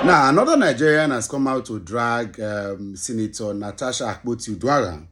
Now, another Nigerian has come out to drag Senator Natasha Akpoti-Uduaghan.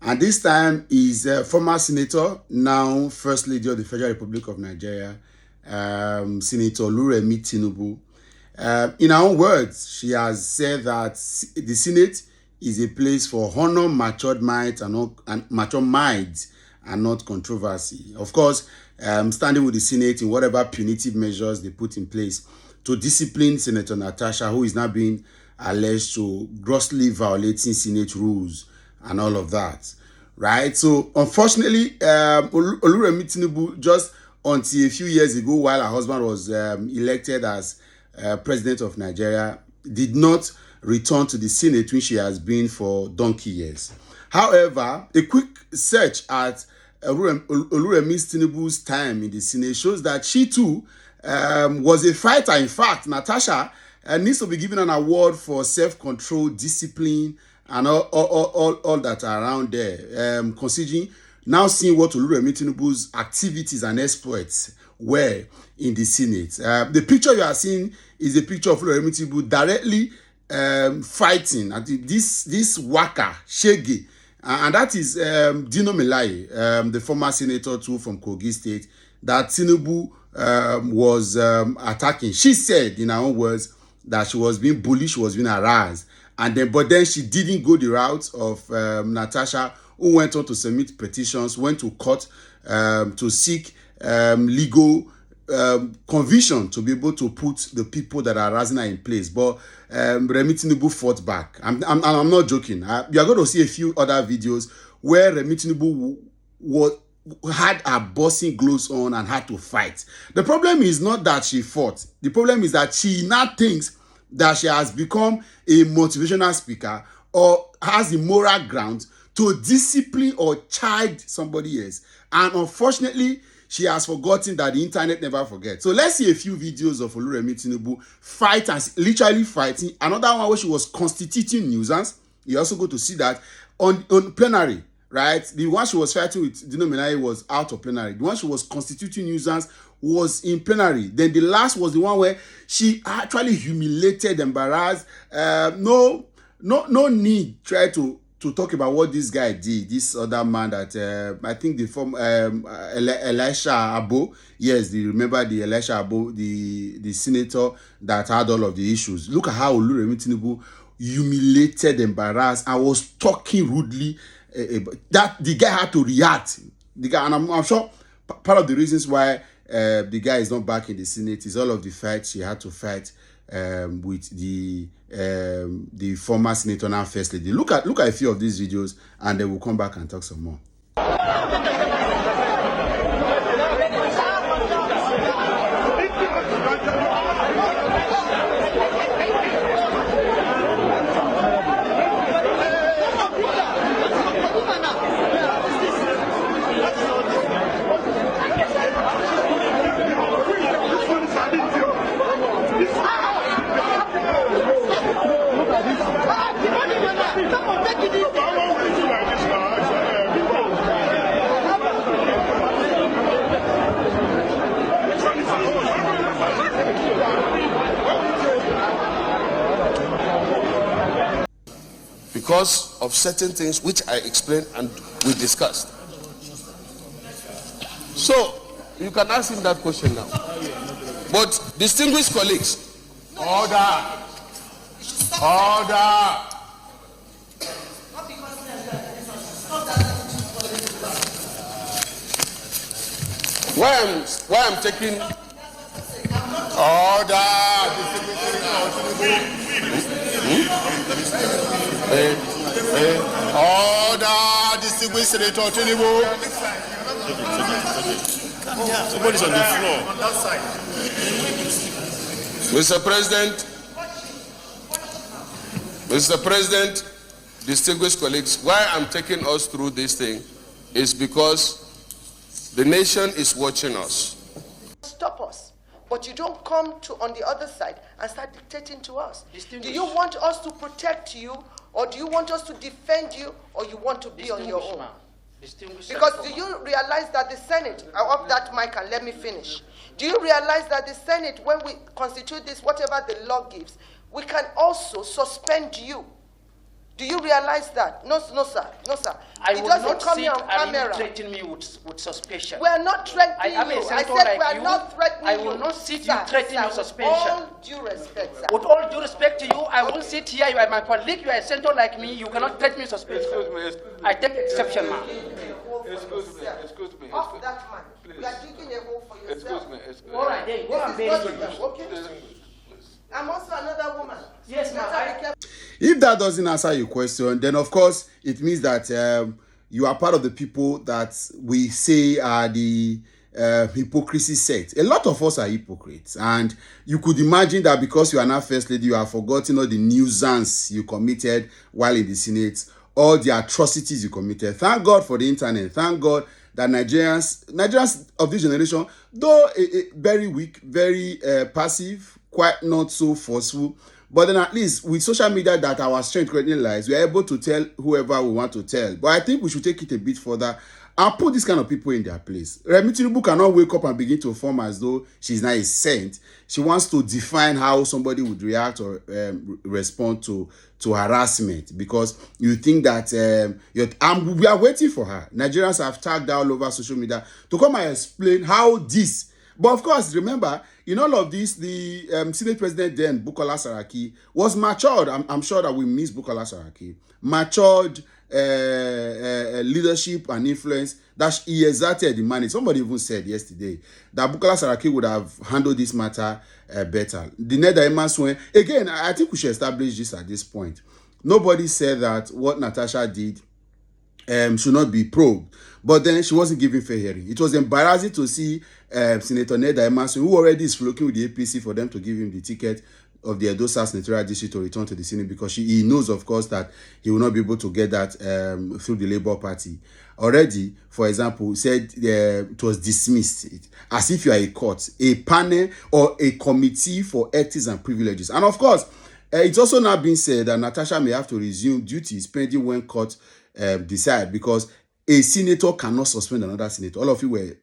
And this time is former senator, now First Lady of the Federal Republic of Nigeria, Senator Remi Tinubu. In her own words, she has said that the Senate is a place for honor, matured minds and not controversy. Of course, standing with the Senate in whatever punitive measures they put in place to discipline Senator Natasha, who is now being alleged to grossly violating Senate rules and all of that, right? So, unfortunately, Remi Tinubu, just until a few years ago, while her husband was elected as president of Nigeria, did not return to the Senate, which she has been for donkey years. However, a quick search at Remi Tinubu's time in the Senate shows that she too was a fighter. In fact, Natasha needs to be given an award for self-control, discipline, and all that are around there. Considering now seeing what Remi Tinubu's activities and exploits were in the Senate. The picture you are seeing is a picture of Remi Tinubu directly fighting at this waka, Shege, and that is Dino Melaye, the former senator too from Kogi State, that Tinubu was attacking. She said in her own words that she was being bullied, she was being harassed, but then she didn't go the route of Natasha, who went on to submit petitions, went to court to seek legal conviction to be able to put the people that are harassing her in place. But Remi Tinubu fought back. I'm not joking. You are going to see a few other videos where Remi Tinubu had her boxing gloves on and had to fight. The problem is not that she fought. The problem is that she now thinks that she has become a motivational speaker or has the moral ground to discipline or chide somebody else. And unfortunately, she has forgotten that the internet never forgets. So let's see a few videos of Remi Tinubu literally fighting. Another one where she was constituting nuisance. You also go to see that on plenary, right? The one she was fighting with Dino Melaye was out of plenary. The one she was constituting nuisance was in plenary. Then the last was the one where she actually humiliated, embarrassed. No need try to talk about what this guy did, this other man that I think the former Elisha Abo, yes, remember the Elisha Abo, the senator that had all of the issues. Look at how Remi Tinubu humiliated, embarrassed, and was talking rudely. That the guy had to react. The guy, and I'm sure part of the reasons why the guy is not back in the Senate is all of the fights she had to fight with the former senator, now First Lady. Look at a few of these videos, and then we'll come back and talk some more. Because of certain things which I explained and we discussed. So, you can ask him that question now. But, distinguished colleagues, order! Order! Why I'm taking order? Order, distinguished Senator Tinubu. Somebody's on the floor. On that side. Mr. President, distinguished colleagues, why I'm taking us through this thing is because the nation is watching us. Stop us. But you don't come to on the other side and start dictating to us. Do you want us to protect you, or do you want us to defend you, or you want to be on your own? Because do you realize that the Senate, I up that mic and let me finish. Do you realize that the Senate, when we constitute this, whatever the law gives, we can also suspend you? Do you realize that? No, no, sir. No, sir. I It will doesn't not come sit here on and you camera. threaten me with suspicion. We are not threatening I am a you. I senator said like we are you. not threatening I you. will not sit Sir, you threaten sir, with suspension. With all due respect, sir. With all due respect to you, I will sit here. You are my colleague. You are a senator like me. You cannot threaten me with suspension. I take exception, ma'am. Excuse me. Off that man. You are digging a hole for yourself. Excuse me. All right, then go and This bury is him. not okay? I'm also another woman. Yes, ma'am. Better be careful. If that doesn't answer your question, then of course it means that you are part of the people that we say are the hypocrisy sect. A lot of us are hypocrites, and you could imagine that because you are now first lady, you have forgotten all the nuisance you committed while in the Senate, all the atrocities you committed. Thank God for the internet. Thank God that Nigerians of this generation, though very weak, very passive, quite not so forceful, but then at least with social media that our strength currently lies, we are able to tell whoever we want to tell. But I think we should take it a bit further and put these kind of people in their place. Remi Tinubu cannot wake up and begin to form as though she's not a saint. She wants to define how somebody would react or respond to harassment, because you think that we are waiting for her. Nigerians have tagged all over social media to come and explain how this. But of course, remember, in all of this, the Senate President then, Bukola Saraki, was matured. I'm sure that we miss Bukola Saraki. Matured leadership and influence that he exerted the money. Somebody even said yesterday that Bukola Saraki would have handled this matter better. The Nigerians, again, I think we should establish this at this point. Nobody said that what Natasha did should not be probed, but then she wasn't given fair hearing. It was embarrassing to see Senator Neda Emerson, who already is flocking with the APC for them to give him the ticket of the Edo South Senatorial District to return to the Senate, because he knows, of course, that he will not be able to get that through the Labour Party. Already, for example, said it was dismissed as if you are a court, a panel or a committee for ethics and privileges. And of course, it's also now been said that Natasha may have to resume duties pending when court decide, because a senator cannot suspend another senator. All of you were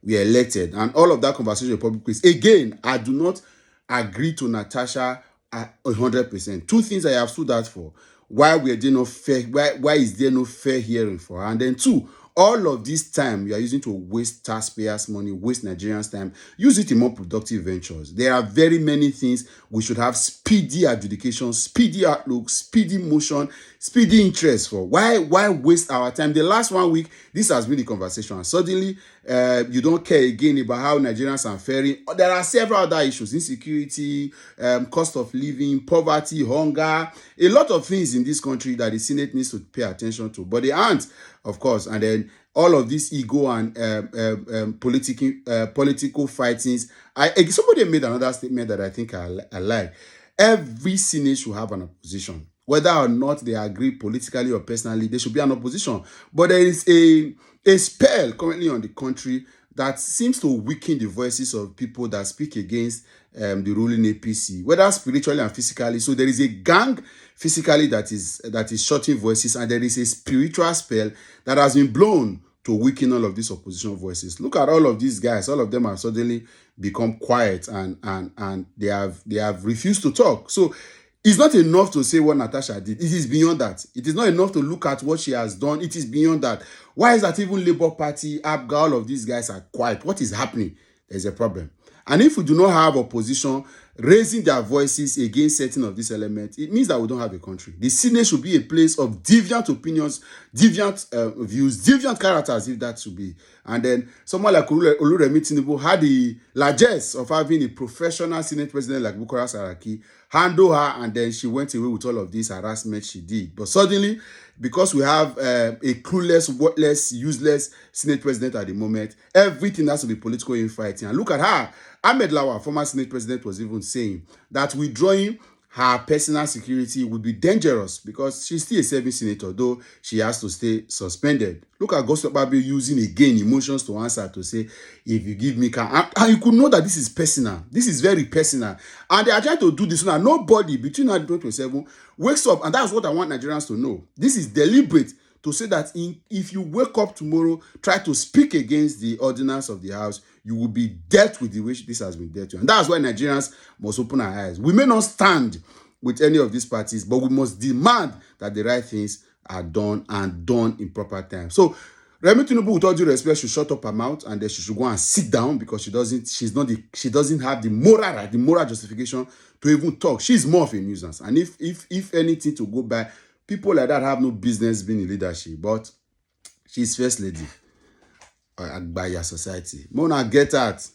elected, and all of that conversation in public place. Again, I do not agree to Natasha 100%. Two things I have stood out for: why is there no fair hearing for her? And then two, all of this time you are using to waste taxpayers' money, waste Nigerians' time. Use it in more productive ventures. There are very many things we should have: speedy adjudication, speedy outlook, speedy motion, speedy interest for. Why waste our time? The last 1 week, this has been the conversation. And suddenly, you don't care again about how Nigerians are faring. There are several other issues: insecurity, cost of living, poverty, hunger, a lot of things in this country that the Senate needs to pay attention to. But they aren't, of course. And then all of this ego and political fightings. Somebody made another statement that I think I like. Every Senate should have an opposition. Whether or not they agree politically or personally, there should be an opposition. But there is a spell currently on the country that seems to weaken the voices of people that speak against the ruling APC, whether spiritually and physically. So there is a gang physically that is shutting voices, and there is a spiritual spell that has been blown to weaken all of these opposition voices. Look at all of these guys; all of them have suddenly become quiet, and they have refused to talk. So it's not enough to say what Natasha did. It is beyond that. It is not enough to look at what she has done. It is beyond that. Why is that even Labour Party, APGA, all of these guys are quiet? What is happening? There's a problem. And if we do not have opposition raising their voices against certain of these elements, it means that we don't have a country. The Senate should be a place of deviant opinions, deviant views, deviant characters, if that should be. And then someone like Remi Tinubu had the largesse of having a professional Senate president like Bukola Saraki handle her, and then she went away with all of this harassment she did. But suddenly, because we have a clueless, worthless, useless Senate president at the moment, everything has to be political infighting. And look at her. Ahmed Lawal, former Senate president, was even saying that withdrawing her personal security would be dangerous because she's still a serving senator, though she has to stay suspended. Look at Gospel Babi using again emotions to answer, to say, if you give me car. And you could know that this is personal. This is very personal. And they are trying to do this now. Nobody between now and 2027 wakes up, and that's what I want Nigerians to know. This is deliberate to say that if you wake up tomorrow, try to speak against the ordinance of the House, you will be dealt with the way this has been dealt with. And that's why Nigerians must open our eyes. We may not stand with any of these parties, but we must demand that the right things are done and done in proper time. So Remi Tinubu, with all due respect, should shut up her mouth and then she should go and sit down, because she doesn't have the moral justification to even talk. She's more of a nuisance. And if anything to go by, people like that have no business being in leadership. But she's first lady by your society. Mona, get out.